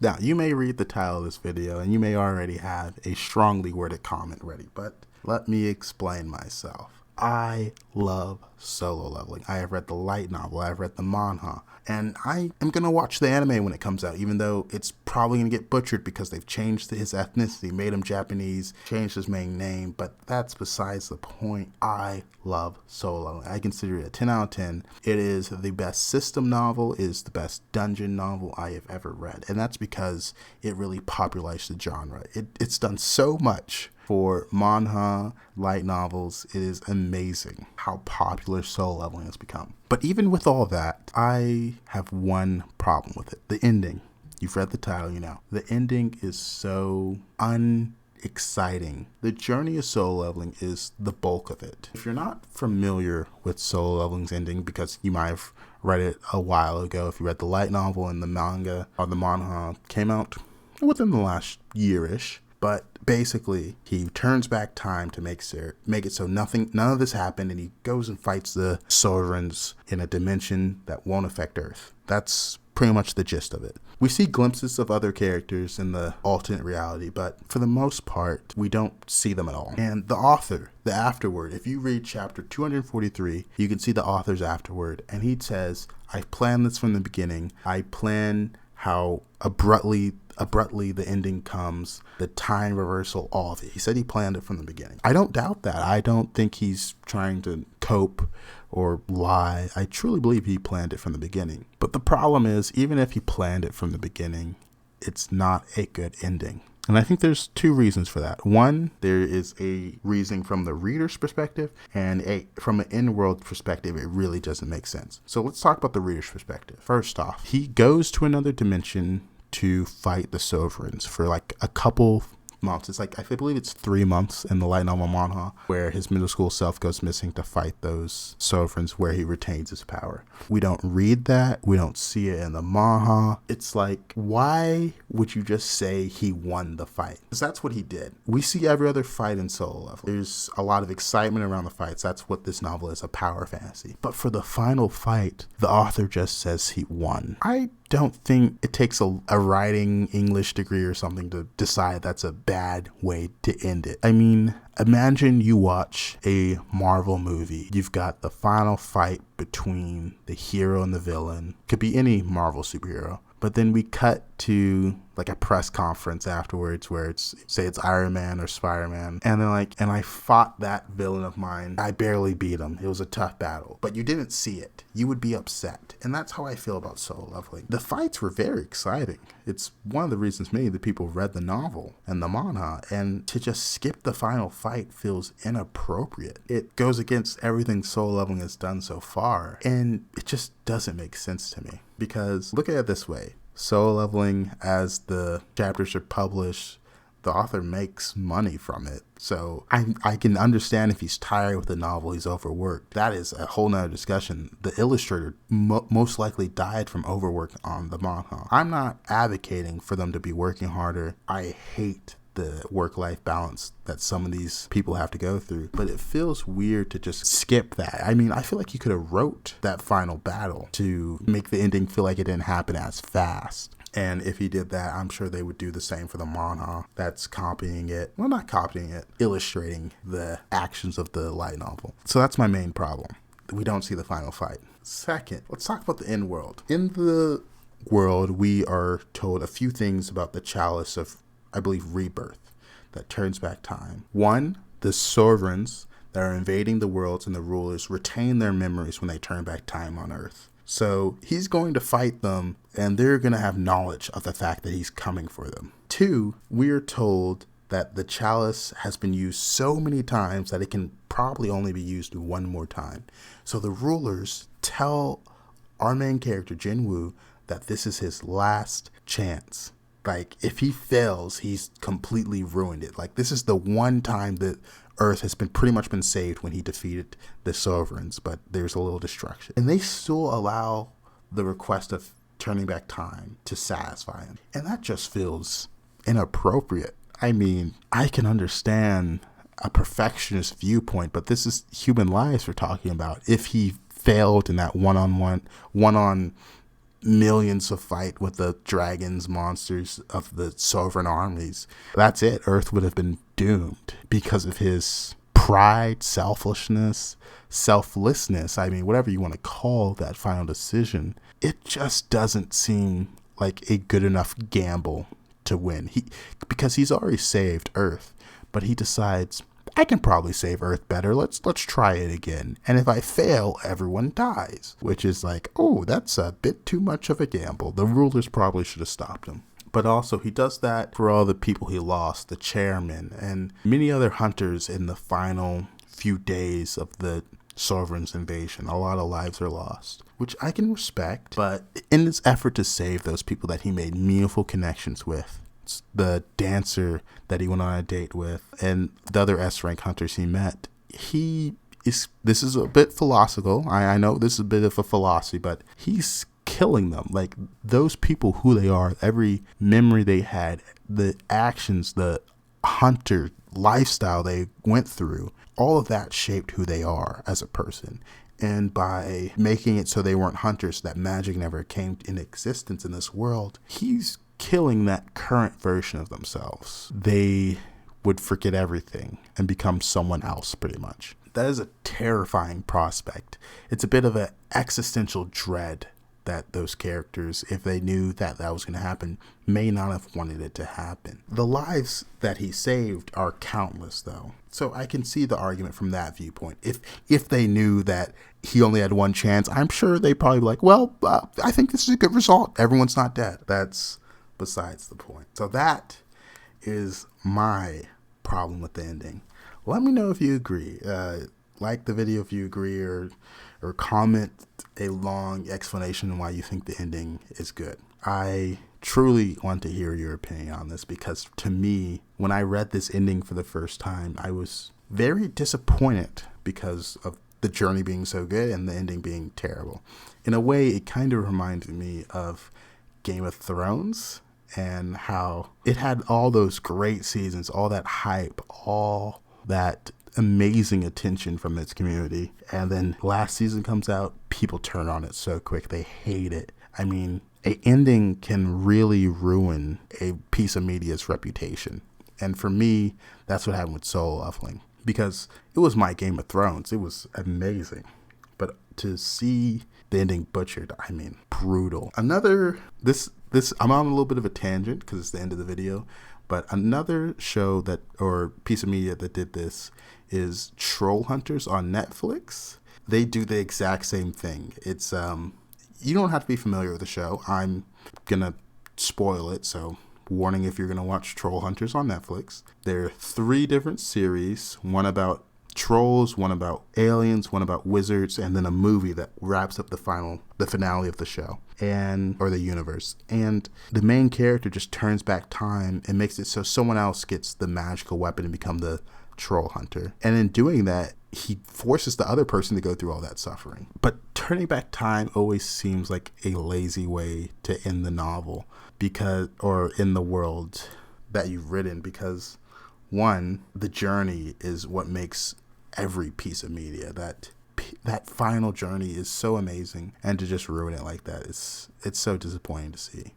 Now, you may read the title of this video and you may already have a strongly worded comment ready, but let me explain myself. I love solo leveling. I have read the light novel, I have read the manhwa, and I am going to watch the anime when it comes out, even though it's probably going to get butchered because they've changed his ethnicity, made him Japanese, changed his main name, but that's besides the point. I love solo leveling. I consider it a 10 out of 10. It is the best system novel, it is the best dungeon novel I have ever read, and that's because it really popularized the genre. It's done so much for manhwa, light novels. It is amazing how popular solo leveling has become. But even with all that, I have one problem with it. The ending. You've read the title, you know. The ending is so unexciting. The journey of solo leveling is the bulk of it. If you're not familiar with solo leveling's ending, because you might have read it a while ago, if you read the light novel and the manga or the manhwa came out within the last year-ish, but basically, he turns back time to make it so none of this happened, and he goes and fights the sovereigns in a dimension that won't affect Earth. That's pretty much the gist of it. We see glimpses of other characters in the alternate reality, but for the most part, we don't see them at all. And the author, the afterword, if you read chapter 243, you can see the author's afterword, and he says, I planned this from the beginning. I plan how abruptly the ending comes, the time reversal, all of it. He said he planned it from the beginning. I don't doubt that. I don't think he's trying to cope or lie. I truly believe he planned it from the beginning. But the problem is, even if he planned it from the beginning, it's not a good ending. And I think there's two reasons for that. One, there is a reason from the reader's perspective, and from an in-world perspective, it really doesn't make sense. So let's talk about the reader's perspective. First off, he goes to another dimension to fight the sovereigns for like a couple months. It's like, I believe it's 3 months in the light novel manhwa, where his middle school self goes missing to fight those sovereigns, where he retains his power. We don't read that. We don't see it in the manhwa. It's like, why would you just say he won the fight? Because that's what he did. We see every other fight in solo level. There's a lot of excitement around the fights. That's what this novel is, a power fantasy. But for the final fight, the author just says he won. I don't think it takes a writing English degree or something to decide that's a bad way to end it. I mean, imagine you watch a Marvel movie. You've got the final fight between the hero and the villain. Could be any Marvel superhero. But then we cut to like a press conference afterwards where it's Iron Man or Spider-Man. And they're like, and I fought that villain of mine. I barely beat him. It was a tough battle. But you didn't see it. You would be upset. And that's how I feel about solo leveling. The fights were very exciting. It's one of the reasons many of the people read the novel and the manhwa. And to just skip the final fight feels inappropriate. It goes against everything solo leveling has done so far. And it just doesn't make sense to me. Because look at it this way. Solo leveling, as the chapters are published, the author makes money from it. So I can understand if he's tired with the novel, he's overworked. That is a whole nother discussion. The illustrator most likely died from overwork on the manhwa. I'm not advocating for them to be working harder. I hate the work-life balance that some of these people have to go through, but it feels weird to just skip that. I mean, I feel like you could have wrote that final battle to make the ending feel like it didn't happen as fast. And if he did that, I'm sure they would do the same for the manhwa. That's copying it. Well, not copying it, illustrating the actions of the light novel. So that's my main problem. We don't see the final fight. Second, let's talk about the end world. In the world, we are told a few things about the chalice of, I believe, rebirth that turns back time. One, the sovereigns that are invading the worlds and the rulers retain their memories when they turn back time on Earth. So he's going to fight them, and they're going to have knowledge of the fact that he's coming for them. Two, we are told that the chalice has been used so many times that it can probably only be used one more time. So the rulers tell our main character, Jinwoo, that this is his last chance. Like, if he fails, he's completely ruined it. Like, this is the one time that Earth has been pretty much been saved when he defeated the sovereigns, but there's a little destruction. And they still allow the request of turning back time to satisfy him. And that just feels inappropriate. I mean, I can understand a perfectionist viewpoint, but this is human lives we're talking about. If he failed in that one-on millions to fight with the dragons, monsters of the sovereign armies. That's it. Earth would have been doomed because of his pride, selfishness, selflessness. I mean, whatever you want to call that final decision. It just doesn't seem like a good enough gamble to win. Because he's already saved Earth, but he decides, I can probably save Earth better. Let's try it again. And if I fail, everyone dies. Which is like, oh, that's a bit too much of a gamble. The rulers probably should have stopped him. But also, he does that for all the people he lost, the chairman, and many other hunters in the final few days of the Sovereign's invasion. A lot of lives are lost, which I can respect. But in this effort to save those people that he made meaningful connections with, the dancer that he went on a date with, and the other S-rank hunters he met, this is a bit philosophical. I know this is a bit of a philosophy, but he's killing them. Like, those people, who they are, every memory they had, the actions, the hunter lifestyle they went through, all of that shaped who they are as a person. And by making it so they weren't hunters, that magic never came into existence in this world, he's killing that current version of themselves. They would forget everything and become someone else, pretty much. That is a terrifying prospect. It's a bit of an existential dread that those characters, if they knew that that was going to happen, may not have wanted it to happen. The lives that he saved are countless, though. So I can see the argument from that viewpoint. If they knew that he only had one chance, I'm sure they'd probably be like, well, I think this is a good result. Everyone's not dead. That's besides the point. So that is my problem with the ending. Let me know if you agree. Like the video if you agree, or comment a long explanation on why you think the ending is good. I truly want to hear your opinion on this, because to me, when I read this ending for the first time, I was very disappointed because of the journey being so good and the ending being terrible. In a way, it kind of reminded me of Game of Thrones, and how it had all those great seasons, all that hype, all that amazing attention from its community. And then last season comes out, people turn on it so quick. They hate it. I mean, an ending can really ruin a piece of media's reputation. And for me, that's what happened with Solo Leveling, because it was my Game of Thrones. It was amazing. But to see the ending butchered, I mean, brutal. I'm on a little bit of a tangent because it's the end of the video, but another show or piece of media that did this is Troll Hunters on Netflix. They do the exact same thing. It's you don't have to be familiar with the show. I'm gonna spoil it, so warning if you're gonna watch Troll Hunters on Netflix. There are 3 different series, one about trolls, one about aliens, one about wizards, and then a movie that wraps up the finale of the show or the universe. And the main character just turns back time and makes it so someone else gets the magical weapon and become the troll hunter. And in doing that, he forces the other person to go through all that suffering. But turning back time always seems like a lazy way to end the novel, or in the world that you've written, because one, the journey is what makes every piece of media. That final journey is so amazing, and to just ruin it like that, it's so disappointing to see.